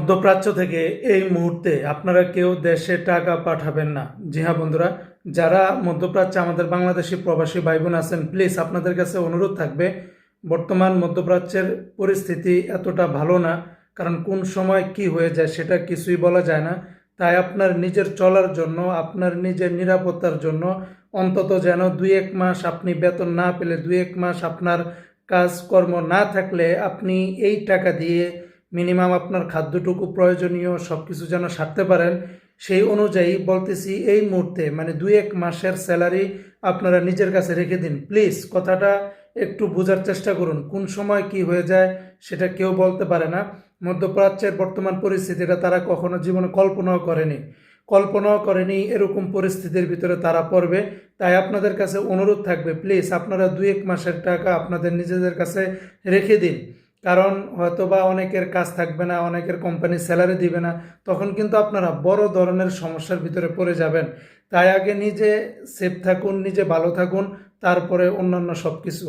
মধ্যপ্রাচ্য থেকে এই মুহূর্তে আপনারা কেউ দেশে টাকা পাঠাবেন না। জি হ্যাঁ বন্ধুরা, যারা মধ্যপ্রাচ্যে আমাদের বাংলাদেশি প্রবাসী ভাই বোন আছেন, প্লিজ আপনাদের কাছে অনুরোধ থাকবে, বর্তমান মধ্যপ্রাচ্যের পরিস্থিতি এতটা ভালো না। কারণ কোন সময় কি হয়ে যায় সেটা কিছুই বলা যায় না। তাই আপনার নিজের চলার জন্য, আপনার নিজের নিরাপত্তার জন্য অন্তত যেন 2-1 মাস আপনি বেতন না পেলে, 2-1 মাস আপনার কাজকর্ম না থাকলে আপনি এই টাকা দিয়ে মিনিমাম আপনার খাদ্যটুকু প্রয়োজনীয় সব কিছু যেন সারতে পারেন। সেই অনুযায়ী বলতেছি, এই মুহূর্তে মানে 2-1 মাসের স্যালারি আপনারা নিজের কাছে রেখে দিন। প্লিজ কথাটা একটু বোঝার চেষ্টা করুন। কোন সময় কি হয়ে যায় সেটা কেউ বলতে পারে না। মধ্যপ্রাচ্যের বর্তমান পরিস্থিতিটা তারা কখনো জীবনে কল্পনাও করেনি এরকম পরিস্থিতির ভিতরে তারা পড়বে। তাই আপনাদের কাছে অনুরোধ থাকবে, প্লিজ আপনারা 2-1 মাসের টাকা আপনাদের নিজেদের কাছে রেখে দিন। কারণ হয়তোবা অনেকের কাজ থাকবে না, অনেকের কোম্পানি স্যালারি দিবে না, তখন কিন্তু আপনারা বড় ধরনের সমস্যার ভিতরে পড়ে যাবেন। তাই আগে নিজে সেফ থাকুন, নিজে ভালো থাকুন, তারপরে অন্যান্য সব কিছু।